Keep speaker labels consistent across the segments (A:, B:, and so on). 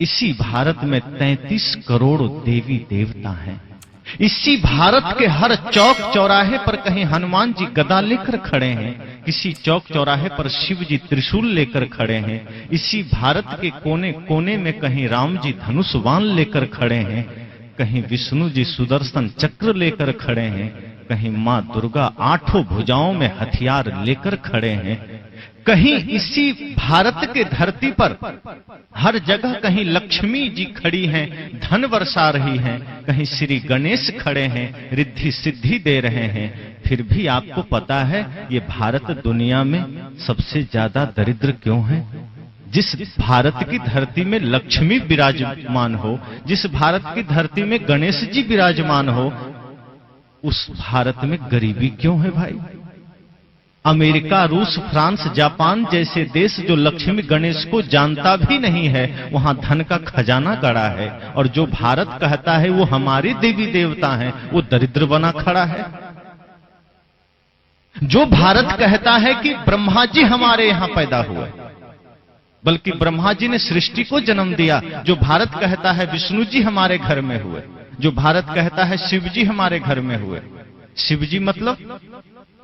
A: इसी भारत में 33 करोड़ देवी देवता हैं। इसी भारत के हर चौक चौराहे पर कहीं हनुमान जी गदा लेकर खड़े हैं, किसी चौक चौराहे पर शिव जी त्रिशूल लेकर खड़े हैं। इसी भारत के कोने कोने में कहीं राम जी धनुष बाण लेकर खड़े हैं, कहीं विष्णु जी सुदर्शन चक्र लेकर खड़े हैं, कहीं मां दुर्गा आठों भुजाओं में हथियार लेकर खड़े हैं। कहीं इसी भारत के धरती पर हर जगह कहीं लक्ष्मी जी खड़ी हैं, धन बरसा रही हैं, कहीं श्री गणेश खड़े हैं, रिद्धि सिद्धि दे रहे हैं। फिर भी आपको पता है ये भारत दुनिया में सबसे ज्यादा दरिद्र क्यों है? जिस भारत की धरती में लक्ष्मी विराजमान हो, जिस भारत की धरती में गणेश जी विराजमान हो, उस भारत में गरीबी क्यों है भाई? अमेरिका, रूस, फ्रांस, जापान जैसे देश जो लक्ष्मी गणेश को जानता भी नहीं है, वहां धन का खजाना गड़ा है, और जो भारत कहता है वो हमारे देवी देवता हैं, वो दरिद्र बना खड़ा है। जो भारत कहता है कि ब्रह्मा जी हमारे यहां पैदा हुए, बल्कि ब्रह्मा जी ने सृष्टि को जन्म दिया। जो भारत कहता है विष्णु जी हमारे घर में हुए, जो भारत कहता है शिव जी हमारे घर में हुए। शिव जी मतलब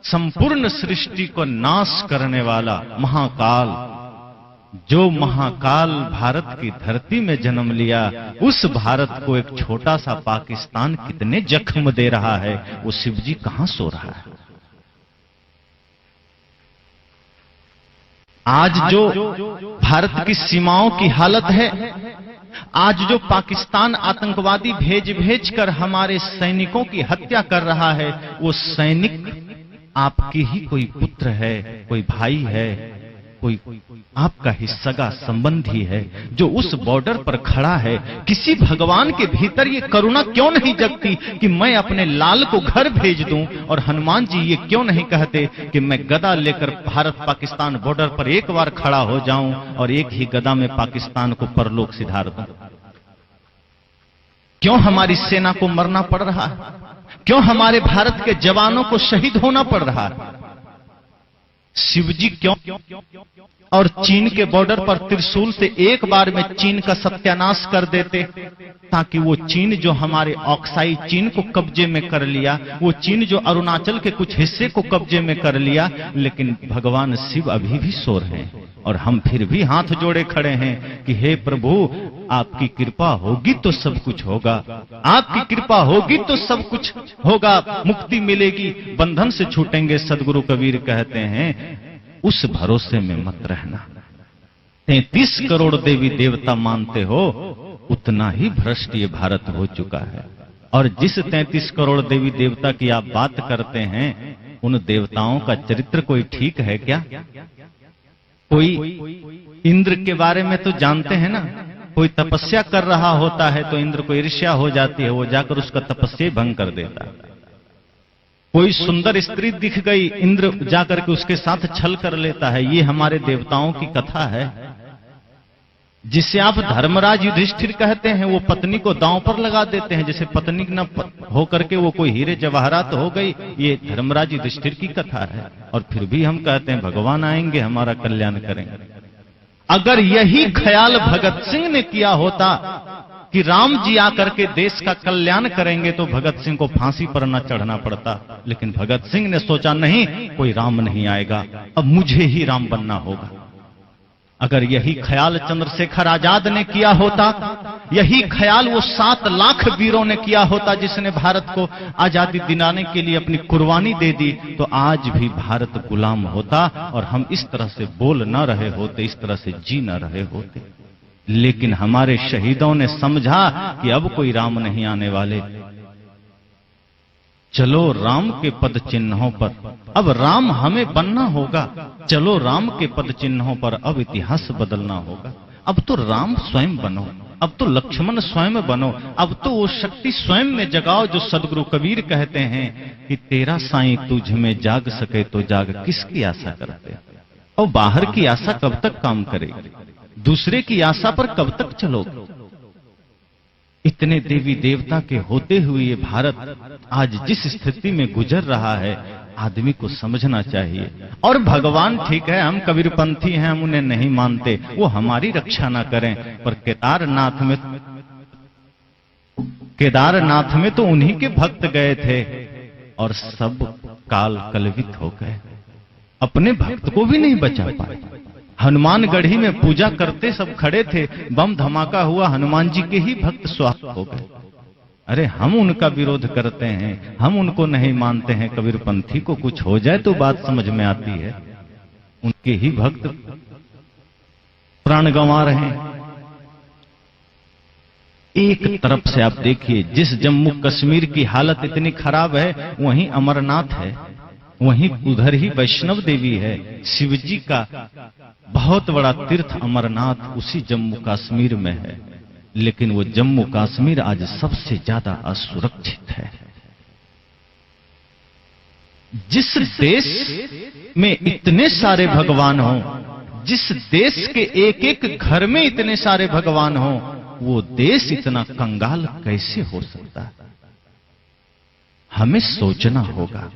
A: संपूर्ण सृष्टि को नाश करने वाला महाकाल। जो महाकाल भारत की धरती में जन्म लिया, उस भारत को एक छोटा सा पाकिस्तान कितने जख्म दे रहा है, वो शिव जी कहां सो रहा है? आज जो भारत की सीमाओं की हालत है, आज जो पाकिस्तान आतंकवादी भेज भेज कर हमारे सैनिकों की हत्या कर रहा है, वो सैनिक आपके ही कोई पुत्र है, कोई भाई है, कोई आपका ही सगा संबंधी है, जो उस बॉर्डर पर खड़ा है। किसी भगवान के भीतर ये करुणा क्यों नहीं जगती कि मैं अपने लाल को घर भेज दूं? और हनुमान जी ये क्यों नहीं कहते कि मैं गदा लेकर भारत पाकिस्तान बॉर्डर पर एक बार खड़ा हो जाऊं और एक ही गदा में पाकिस्तान को परलोक सिधार दूं? क्यों हमारी सेना को मरना पड़ रहा है? क्यों हमारे भारत के जवानों को शहीद होना पड़ रहा है? शिव जी क्यों? और चीन के बॉर्डर पर त्रिशूल से एक बार में चीन का सत्यानाश कर देते, ताकि वो चीन जो हमारे ऑक्साई चीन को कब्जे में कर लिया, वो चीन जो अरुणाचल के कुछ हिस्से को कब्जे में कर लिया। लेकिन भगवान शिव अभी भी सो रहे हैं, और हम फिर भी हाथ जोड़े खड़े हैं कि हे प्रभु, आपकी कृपा होगी तो सब कुछ होगा, आपकी कृपा होगी तो सब कुछ होगा, मुक्ति मिलेगी, बंधन से छूटेंगे। सदगुरु कबीर कहते हैं उस भरोसे में मत रहना। 33 करोड़ देवी देवता मानते हो, उतना ही भ्रष्ट ये भारत हो चुका है। और जिस 33 करोड़ देवी देवता की आप बात करते हैं, उन देवताओं का चरित्र कोई ठीक है क्या? कोई इंद्र के बारे में तो जानते हैं ना, कोई तपस्या कर रहा होता है तो इंद्र को ईर्ष्या हो जाती है, वो जाकर उसका तपस्या भंग कर देता है। कोई सुंदर स्त्री दिख गई, इंद्र जाकर के उसके साथ छल कर लेता है। ये हमारे देवताओं की कथा है। जिसे आप धर्मराज युधिष्ठिर कहते हैं, वो पत्नी को दांव पर लगा देते हैं, जैसे पत्नी न होकर के वो कोई हीरे जवाहरात हो गई। ये धर्मराज युधिष्ठिर की कथा है, और फिर भी हम कहते हैं भगवान आएंगे हमारा कल्याण करेंगे। अगर यही ख्याल भगत सिंह ने किया होता कि राम जी आकर के देश का कल्याण करेंगे, तो भगत सिंह को फांसी पर न चढ़ना पड़ता। लेकिन भगत सिंह ने सोचा नहीं, कोई राम नहीं आएगा, अब मुझे ही राम बनना होगा। अगर यही ख्याल चंद्रशेखर आजाद ने किया होता, यही ख्याल वो 7 लाख वीरों ने किया होता जिसने भारत को आजादी दिलाने के लिए अपनी कुर्बानी दे दी, तो आज भी भारत गुलाम होता, और हम इस तरह से बोल न रहे होते, इस तरह से जी न रहे होते। लेकिन हमारे शहीदों ने समझा कि अब कोई राम नहीं आने वाले, चलो राम के पद चिन्हों पर, अब राम हमें बनना होगा। चलो राम के पद चिन्हों पर अब इतिहास बदलना होगा। अब तो राम स्वयं बनो, अब तो लक्ष्मण स्वयं बनो, अब तो वो शक्ति स्वयं में जगाओ जो सदगुरु कबीर कहते हैं कि तेरा साईं तुझ में जाग सके तो जाग, किसकी आशा करते? और बाहर की आशा कब तक काम करेगी? दूसरे की आशा पर कब तक चलोगे? इतने देवी देवता के होते हुए ये भारत आज जिस स्थिति में गुजर रहा है, आदमी को समझना चाहिए। और भगवान ठीक है, हम कबीरपंथी हैं, हम उन्हें नहीं मानते, वो हमारी रक्षा ना करें, पर केदारनाथ में तो उन्हीं के भक्त गए थे और सब काल कलवित हो गए, अपने भक्त को भी नहीं बचा पाए। हनुमानगढ़ी में पूजा करते सब खड़े थे, बम धमाका हुआ, हनुमान जी के ही भक्त स्वाहा हो गए। अरे हम उनका विरोध करते हैं, हम उनको नहीं मानते हैं, कबीरपंथी को कुछ हो जाए तो बात समझ में आती है, उनके ही भक्त प्राण गंवा रहे हैं। एक तरफ से आप देखिए, जिस जम्मू कश्मीर की हालत इतनी खराब है, वहीं अमरनाथ है, वहीं उधर ही वैष्णव देवी है, शिवजी का बहुत बड़ा तीर्थ अमरनाथ उसी जम्मू कश्मीर में है। लेकिन वो जम्मू कश्मीर आज सबसे ज्यादा असुरक्षित है। जिस देश में इतने सारे भगवान हों, जिस देश के एक एक घर में इतने सारे भगवान हों, वो देश इतना कंगाल कैसे हो सकता है? हमें सोचना होगा।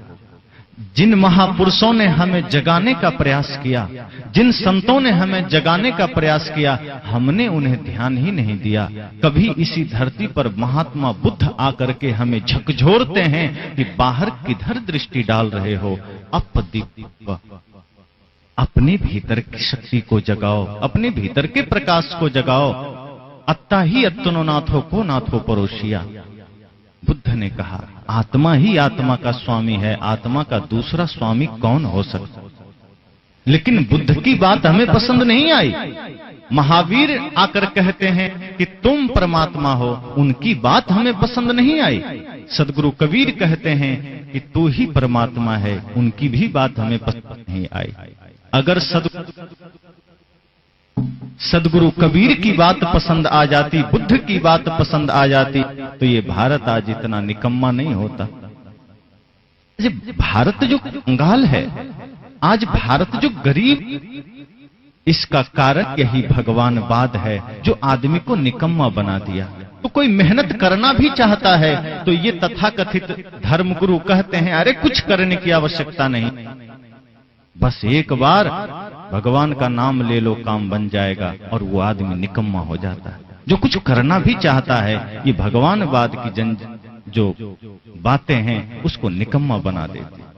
A: जिन महापुरुषों ने हमें जगाने का प्रयास किया, जिन संतों ने हमें जगाने का प्रयास किया, हमने उन्हें ध्यान ही नहीं दिया। कभी इसी धरती पर महात्मा बुद्ध आकर के हमें झकझोरते हैं कि बाहर किधर दृष्टि डाल रहे हो, अपदीप, अपने भीतर की शक्ति को जगाओ, अपने भीतर के प्रकाश को जगाओ। अत्ता ही अत्तनो नाथो को नाथो परोसिया। बुद्ध ने कहा, आत्मा ही आत्मा का स्वामी है, आत्मा का दूसरा स्वामी कौन हो सकता? लेकिन बुद्ध की बात हमें पसंद नहीं आई। महावीर आकर कहते हैं कि तुम परमात्मा हो, उनकी बात हमें पसंद नहीं आई। सदगुरु कबीर कहते हैं कि तू ही परमात्मा है, उनकी भी बात हमें पसंद नहीं आई। अगर सदगुरु कबीर की बात पसंद आ जाती, बुद्ध की बात पसंद आ जाती, तो ये भारत आज इतना निकम्मा नहीं होता। भारत जो कंगाल है, आज भारत जो गरीब, इसका कारण यही भगवानवाद है जो आदमी को निकम्मा बना दिया। तो कोई मेहनत करना भी चाहता है तो ये तथाकथित धर्मगुरु कहते हैं, अरे कुछ करने की आवश्यकता नहीं, बस एक बार भगवान का नाम ले लो, काम बन जाएगा, और वो आदमी निकम्मा हो जाता है। जो कुछ करना भी चाहता है, ये भगवानवाद की जो बातें हैं उसको निकम्मा बना देते।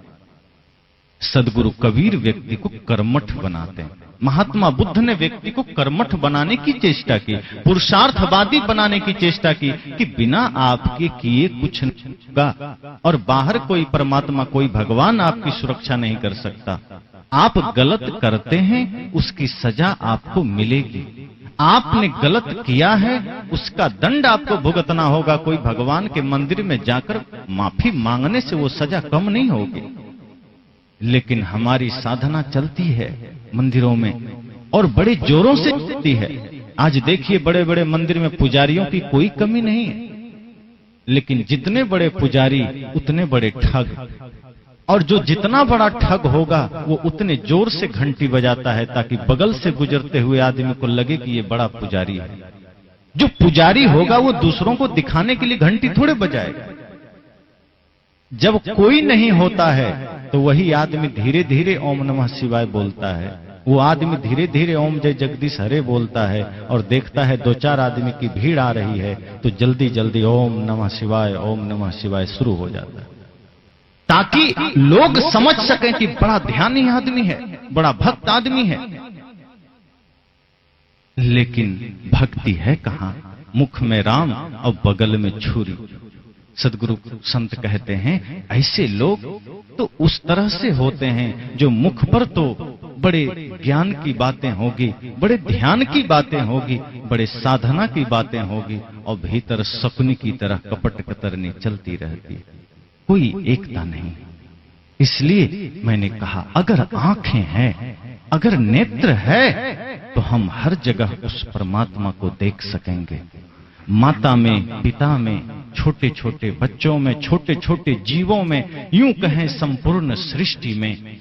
A: सदगुरु कबीर व्यक्ति को कर्मठ बनाते हैं। महात्मा बुद्ध ने व्यक्ति को कर्मठ बनाने की चेष्टा की, पुरुषार्थवादी बनाने की चेष्टा की कि बिना आपके किए कुछ नहीं होगा, और बाहर कोई परमात्मा, कोई भगवान आपकी सुरक्षा नहीं कर सकता। आप गलत करते हैं, उसकी सजा आपको मिलेगी। आपने गलत किया है, उसका दंड आपको भुगतना होगा। कोई भगवान के मंदिर में जाकर माफी मांगने से वो सजा कम नहीं होगी। लेकिन हमारी साधना चलती है मंदिरों में, और बड़े जोरों से चलती है। आज देखिए, बड़े बड़े मंदिर में पुजारियों की कोई कमी नहीं है, लेकिन जितने बड़े पुजारी उतने बड़े ठग, और जो जितना बड़ा ठग होगा वो उतने जोर से घंटी बजाता है ताकि बगल से गुजरते हुए आदमी को लगे कि ये बड़ा पुजारी है। जो पुजारी होगा वो दूसरों को दिखाने के लिए घंटी थोड़े बजाएगा। जब कोई नहीं होता है तो वही आदमी धीरे धीरे ओम नमः शिवाय बोलता है। वो आदमी धीरे धीरे ओम जय जगदीश हरे बोलता है, और देखता है दो चार आदमी की भीड़ आ रही है तो जल्दी जल्दी ओम नमः शिवाय शुरू हो जाता है, ताकि लोग समझ सकें कि बड़ा ध्यानी आदमी है, बड़ा भक्त आदमी है। लेकिन भक्ति है कहां? मुख में राम और बगल में छुरी। सदगुरु संत कहते हैं ऐसे लोग तो उस तरह से होते हैं जो मुख पर तो बड़े ज्ञान की बातें होगी, बड़े ध्यान की बातें होगी, बड़े साधना की बातें होगी, और भीतर शकुनी की तरह कपट कतरनी चलती रहती है, कोई एकता नहीं। इसलिए मैंने कहा, अगर आंखें हैं, अगर नेत्र है, तो हम हर जगह उस परमात्मा को देख सकेंगे। माता में, पिता में, छोटे छोटे बच्चों में, छोटे छोटे जीवों में, यूं कहें संपूर्ण सृष्टि में।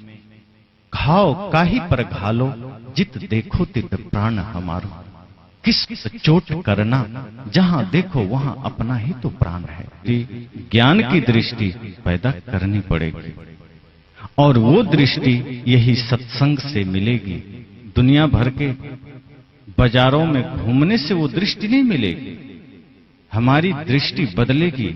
A: घाव काहि पर घालो, जित देखो तित प्राण हमारो। किस चोट करना, जहां देखो वहां अपना ही तो प्राण है। ज्ञान की दृष्टि पैदा करनी पड़ेगी। और वो दृष्टि यही सत्संग से मिलेगी। दुनिया भर के बाजारों में घूमने से वो दृष्टि नहीं मिलेगी। हमारी दृष्टि बदलेगी।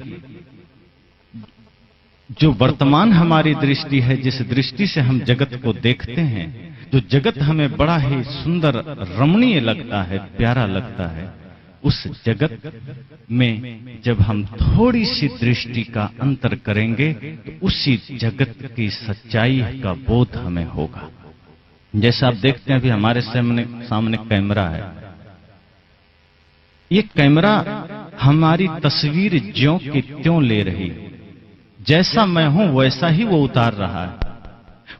A: जो वर्तमान हमारी दृष्टि है, जिस दृष्टि से हम जगत को देखते हैं, जो जगत हमें बड़ा ही सुंदर रमणीय लगता है, प्यारा लगता है, उस जगत में जब हम थोड़ी सी दृष्टि का अंतर करेंगे तो उसी जगत की सच्चाई का बोध हमें होगा। जैसा आप देखते हैं अभी हमारे सामने कैमरा है। ये कैमरा हमारी तस्वीर ज्यों की त्यों ले रही है। जैसा मैं हूं वैसा ही वो उतार रहा है,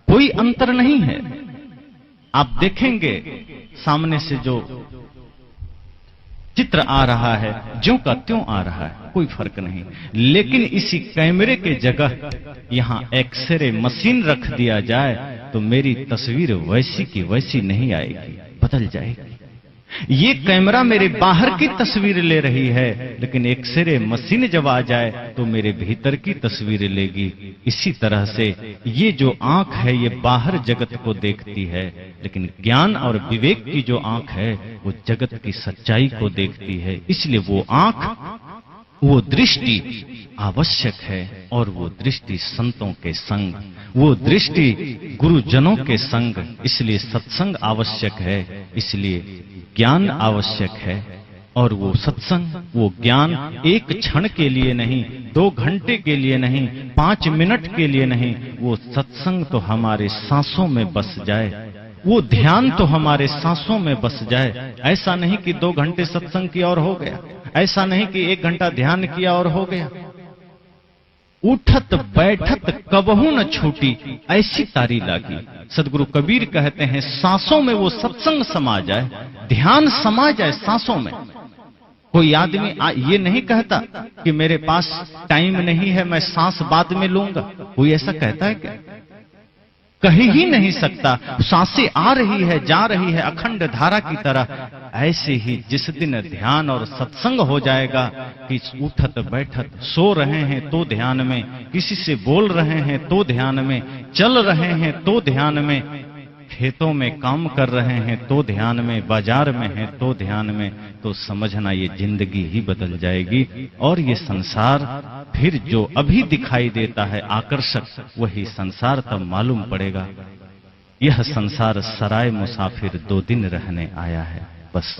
A: कोई अंतर नहीं है। आप देखेंगे सामने से जो चित्र आ रहा है, ज्यों का त्यों आ रहा है, कोई फर्क नहीं। लेकिन इसी कैमरे के जगह यहां एक्सरे मशीन रख दिया जाए तो मेरी तस्वीर वैसी की वैसी नहीं आएगी, बदल जाएगी। ये कैमरा मेरे बाहर की तस्वीर ले रही है, लेकिन एक्सरे मशीन जब आ जाए तो मेरे भीतर की तस्वीर लेगी। इसी तरह से ये जो आंख है ये बाहर जगत को देखती है, लेकिन ज्ञान और विवेक की जो आंख है वो जगत की सच्चाई को देखती है। इसलिए वो आंख, वो दृष्टि आवश्यक है, और वो दृष्टि संतों के संग, वो दृष्टि गुरुजनों के संग। इसलिए सत्संग आवश्यक है, इसलिए ज्ञान आवश्यक है। और वो सत्संग, वो ज्ञान एक क्षण के लिए नहीं, 2 घंटे के लिए नहीं, 5 मिनट के लिए नहीं, वो सत्संग तो हमारे सांसों में बस जाए, वो ध्यान तो हमारे सांसों में बस जाए। ऐसा नहीं कि 2 घंटे सत्संग किया और हो गया, ऐसा नहीं कि 1 घंटा ध्यान किया और हो गया। उठत बैठत कबहू न छूटी, ऐसी तारी लागी। सदगुरु कबीर कहते हैं सांसों में वो सत्संग समा जाए, ध्यान समा जाए सांसों में। कोई आदमी ये नहीं कहता कि मेरे पास टाइम नहीं है, मैं सांस बाद में लूंगा। कोई ऐसा कहता है क्या? कह ही नहीं सकता। सांसें आ रही है, जा रही है, अखंड धारा की तरह। ऐसे ही जिस दिन ध्यान और सत्संग हो जाएगा कि उठत बैठत, सो रहे हैं तो ध्यान में, किसी से बोल रहे हैं तो ध्यान में, चल रहे हैं तो ध्यान में, खेतों में काम कर रहे हैं तो ध्यान में, बाजार में हैं तो ध्यान में, तो समझना ये जिंदगी ही बदल जाएगी। और ये संसार फिर जो अभी दिखाई देता है आकर्षक, वही संसार तब मालूम पड़ेगा यह संसार सराय मुसाफिर 2 दिन रहने आया है, बस।